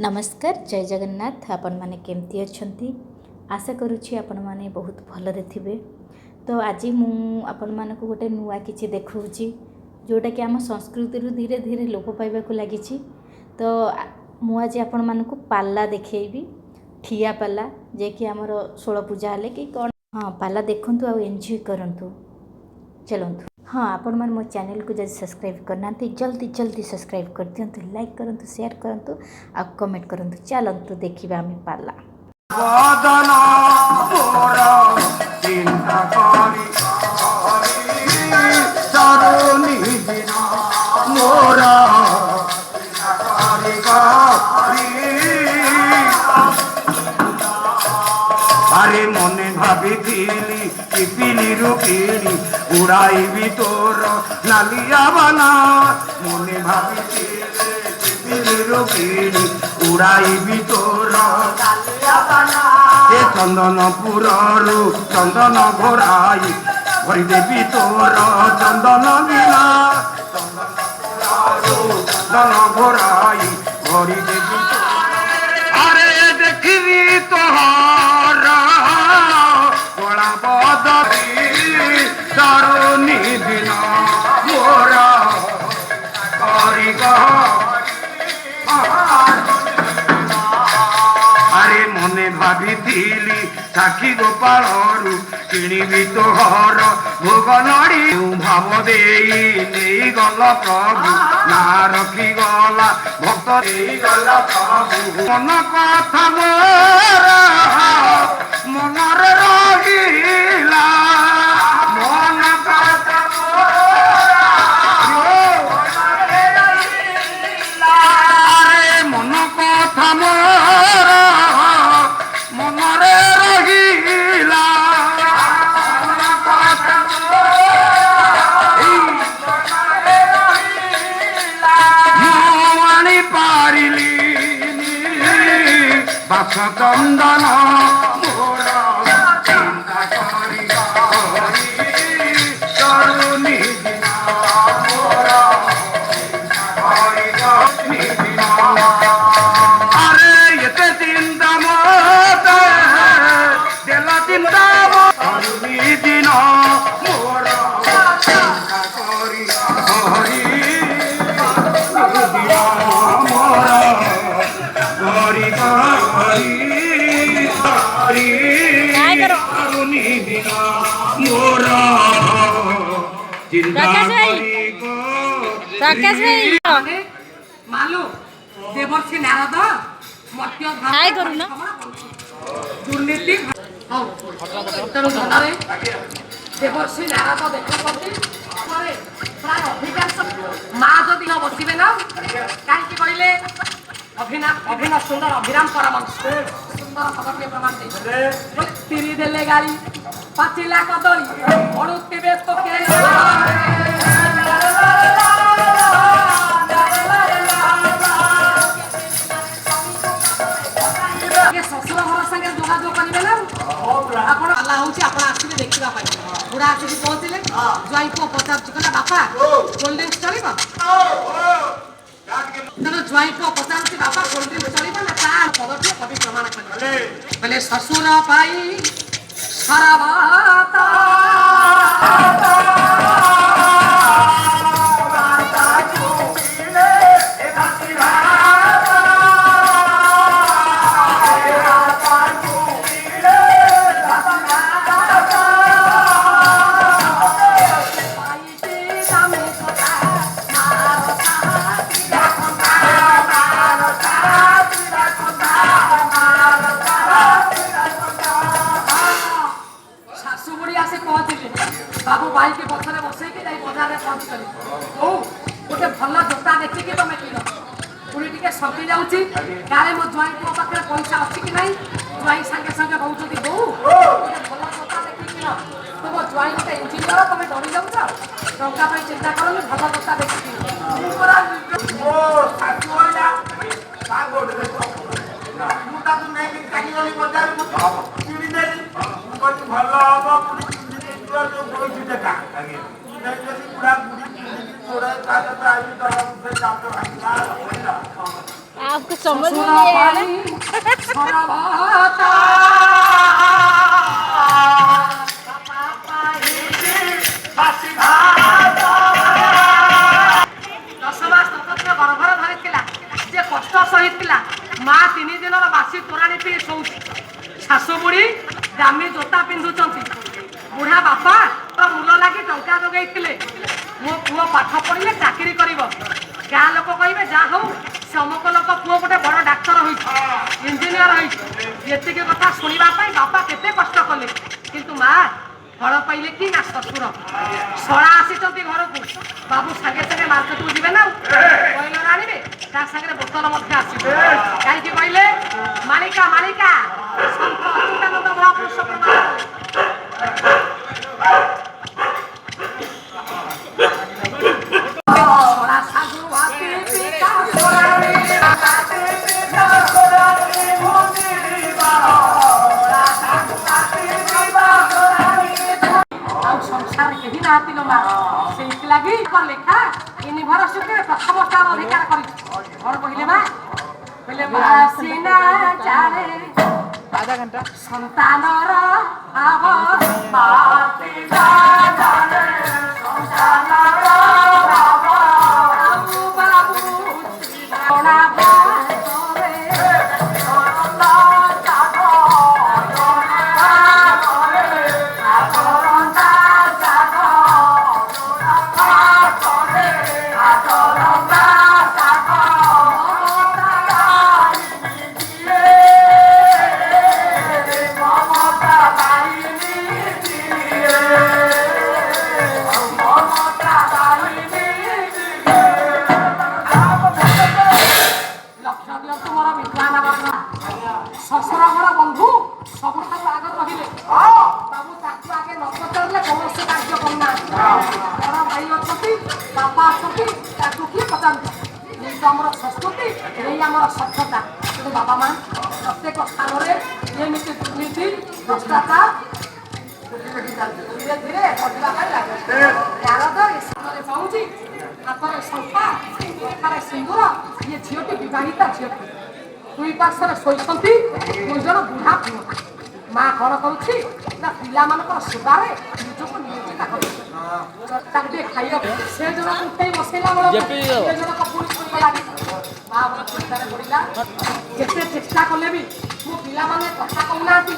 नमस्कार जय जगन्नाथ आपण मैंने केमती अच्छी आशा करुँची आपण मैंने बहुत भलरे थे। तो आज आपण मानक गोटे नुआ किसी देखी जोटा कि आम संस्कृति धीरे धीरे लोप पाइबा लगी। तो मुझे आपण मानक पाला देखी ठिया पाला जे कि आमर षोल पूजा हेले कि कौन हाँ पाला देखु आ एंजॉय करूँ चलतु। हाँ आपण मैंने मो चैनल को जब सब्सक्राइब करना जल्दी जल्दी सब्सक्राइब कर दिंतु, लाइक करूँ, शेयर करूँ आ कमेंट करूँ। चलतु देखा आम पाला अरे मने भाभी पिपिली रुकिणी उड़ाई तोर नालिया बना मने भाभी पिपिली रुकिणी उड़ाई तोर नालिया बना ए चंदनपुर चंदन घोराई भरी देवी तोर चंदन बिना चंदन घोराई भरी देवी अरे देखी तोहर तरुणी बिना मोरा अरे मने भाभी साखी गोपाल किणी तोहर भोग नड़ी भाव दे गल प्रभु ना रखी गला भक्त दे गला प्रभु मन कथा मोरा मनरे रहिला मन कथा अरे मन कथा मोरा मनरे रहिला मुआनी पारिली बास चंदन मालू देवर्षि नारद मत्य दुर्नीति देवर्षि नारद देखते प्राय अधिकांश माँ जदि न बसवे ना कहीं कहले अभिनव सुंदर अभिराम परमंश सुंदर पदके प्रमाण दे तिरी देले गाड़ी पाचिला कदली अड़ुत्ते तो शशुर घर संगे जोगाजोग करेंगे ना आप आसवे देखा बुढ़ा आसिक पहुँचले ज्वाई पुओ पचार कहला बापा कोल्ड ड्रिंक्स चलो तेना ज्वाई पुओ पचार बापा कोल्ड ड्रिंक्स चलो ना पदटी कवि प्रमाण कले शशुर पाई सारा बाबू भाई के पछरे बसई के बजार में पहुंच कर गोटे भल जोता देखिए तुम किन पुणी टे सकी जाऊँगी गाँव मो ज्वाई पुओ पाखे पैसा अच्छी कि नहीं ज्वाई सागे सागे रोच बो गोटे भल जोता देखिए किन तुम ज्वाई गोटे इंजीनियर तुम डरी जाऊच टंका चिंता कर भल जोता देखिए आपको समझ में सुना नहीं आया पानी सरबता ଦଶମାସ ନକ୍ଷତ୍ର ଗର୍ଭରେ ଧରିଥିଲା ଯେ କଷ୍ଟ ସହିଥିଲା ମା 3 ଦିନର ବାସି ତୋରାଣି ପିଇ ଶୋଉଛି ଶାଶୁ ବୁଢ଼ୀ ଦାମୀ ଜୋତା ପିନ୍ଧୁଛନ୍ତି ବୁଢ଼ା ବାପା ମୂଲ ଲାଗି ଟଙ୍କା ଯୋଗାଇଥିଲେ ମୋ ପୁଅ ପାଠ ପଢ଼ିଲେ ଚାକିରି କରିବ ଗାଁ ଲୋକ କହିବେ ଯାହା ହଉ ସେ ଅମୁକ ଲୋକ ପୁଅ ଗୋଟେ ବଡ଼ ଡାକ୍ତର ହୋଇଛି ଇଞ୍ଜିନିୟର ହୋଇଛି ଏତିକି କଥା ଶୁଣିବା ପାଇଁ ବାପା କେତେ କଷ୍ଟ କଲେ କିନ୍ତୁ ମା ଫଳ ପାଇଲେ କି ନା ଶ୍ୱଶୁର ଶଳା ଆସିଛନ୍ତି ଘରକୁ ବାବୁ ସାଙ୍ଗେ ସାଙ୍ଗେ ମାର୍କେଟକୁ ଯିବେ ନା କହିଲର ଆଣିବେ ତା ସାଙ୍ଗରେ ବୋତଲ ମଧ୍ୟ ଆସିବେ କାହିଁକି କହିଲେ ମାଳିକା ମାଳିକା ସନ୍ଥ ଅଚ୍ୟୁତାନନ୍ଦ ମହାପୁରୁଷ ପ୍ରମାଣ ଶଳା ସାଧୁ ହାତୀ ପିତା ଶଳାରେ ସଂସାର କେହି ନାହାନ୍ତି ଲୋ ମା ସେଇଥିଲାଗି ଲେଖା ୟୁନିଭର୍ସିଟିରେ ପ୍ରଥମ ସ୍ଥାନ ଅଧିକାର କରିଛି କଣ କହିଲେ ମା କହିଲେ ବାସିନା ଚାରେ ସନ୍ତାନର ଭାବ ବାସିନା ଚାରେ ସନ୍ତାନର ଭାବ ବାବୁ ବାବୁ ଜଣା ଭାଷରେ ସରଲା ଚାଦ ଶ୍ୱଶୁର ଘର ବନ୍ଧୁ ସବୁଠାରୁ ଆଗ କହିଲେ ବାବୁ ତାକୁ ଆଗେ ନ ପଚାରିଲେ କୌଣସି କାର୍ଯ୍ୟ କରୁନାହାନ୍ତି ବଡ଼ ଭାଇ ଅଛନ୍ତି ବାପା ଅଛନ୍ତି ତାକୁ କିଏ ପଚାରୁଛି ଏଇ ତ ଆମର ସଂସ୍କୃତି ଏଇ ଆମର ସଭ୍ୟତା କିନ୍ତୁ ବାବା ମା ପ୍ରତ୍ୟେକ ସ୍ଥାନରେ ଯେମିତି ଦୁର୍ନୀତି ଭ୍ରଷ୍ଟାଚାର ଧୀରେ ଧୀରେ ବଢ଼ିବା ପାଇଁ ଲାଗେ ନାରଦ ଏ ସ୍ଥାନରେ ପାଉଛି ହାତରେ ଶଙ୍ଖା କଥାରେ ସିନ୍ଦୁର ଇଏ ଝିଅଟି ବିବାହିତା ଝିଅଟି ଦୁଇ ପାର୍ଶ୍ୱରେ ଶୋଇଛନ୍ତି ଦୁଇ ଜଣ ବୁଢ଼ା ପୁଅ ମା କ'ଣ କରୁଛି ନା ପିଲାମାନଙ୍କର ସେବାରେ ନିଜକୁ ନିୟୋଜିତ କରୁଛି ତାକୁ ଟିକେ ଖାଇବାକୁ ସେ ଜଣକୁ ଉଠେଇ ବସେଇଲା ବେଳକୁ ସେ ଜଣକ ପୁଣି ଶୋଇଗଲାଣି ମା ବଡ଼ ଚିନ୍ତାରେ ପଡ଼ିଲା ଯେତେ ଚେଷ୍ଟା କଲେ ବି ମୋ ପିଲାମାନେ କଥା କହୁନାହାନ୍ତି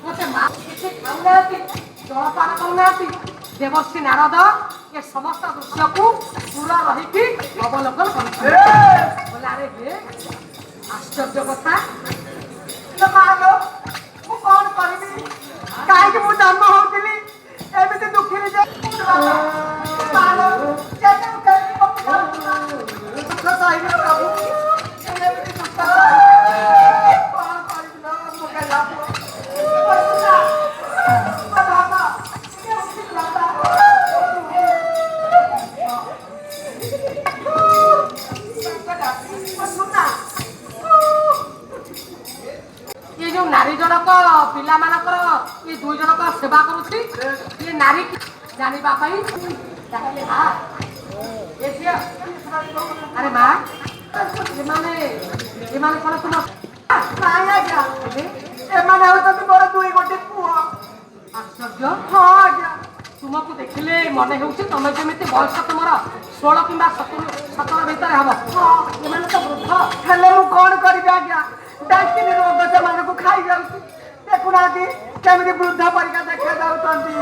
ଗୋଟେ ମା କିଛି ଖାଉନାହାନ୍ତି ଜଳପାନ କରୁନାହାନ୍ତି ଦେବଶ୍ରୀ ନାରଦ ଏ ସମସ୍ତ ଦୃଶ୍ୟକୁ ଦୂର ରହିକି ଅବଲୋକନ କରୁଛନ୍ତି ବୋଲେ ଆରେ ହେ ଆଶ୍ଚର୍ଯ୍ୟ କଥା ମୁଁ କଣ କରିବି କାହିଁକି ମୁଁ ଜନ୍ମ ହଉଥିଲି ଏମିତି ଦୁଃଖୀରେ ଯେ ये जो नारी जनक पिला मानकर ये दुई जनक सेवा करुछि ये नारी जानिबा पई ताकले हां ए झिया अरे मां ये माने कोन तुम काया जा ए माने हो त बड़ दुई गोटे पुओ आश्चर्य हां आज्ञा तुमको देखिले मने होउछि तमे जेमिति बयस तुमर 16 किंबा 17 भीतर हबो ये माने तो वृद्ध हेले मु कोन करबी आज्ञा डाक्टरी रोग सेମାନଙ୍କୁ ଖାଇ ଯାଉଛି ଦେଖୁନାହାନ୍ତି କେମିତି ବୃଦ୍ଧ ପରିକା ଦେଖା ଯାଉଛନ୍ତି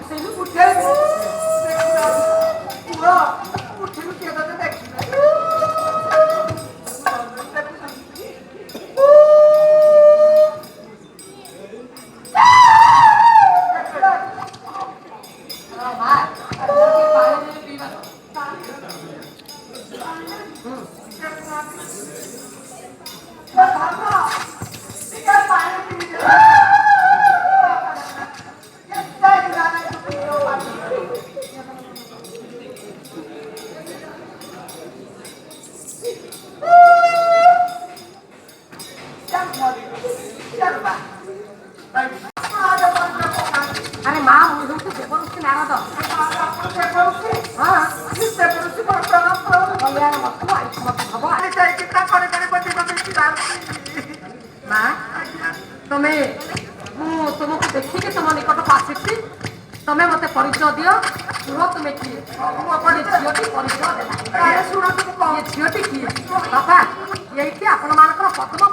ସେଇ ଉଠେଇ ପୁଅ ଉଠିଲୁ କିଏ ତତେ ଦେଖିଲା अरे माँ मुझे तो देवऋषि नारद हाँ देवऋषि कल्याण मत भगवान ମା ତମେ ମୁଁ ତୁମକୁ ଦେଖିକି ତୁମ ନିକଟକୁ ଆସିଛି ତମେ ମତେ ପରିଚୟ ଦିଅ କୁହ ତୁମେ କିଏ ଝିଅଟି ପରିଚୟ ଦେଲା ଝିଅଟି କିଏ ବାପା ଏଇଠି ଆପଣମାନଙ୍କର ପଦ୍ମ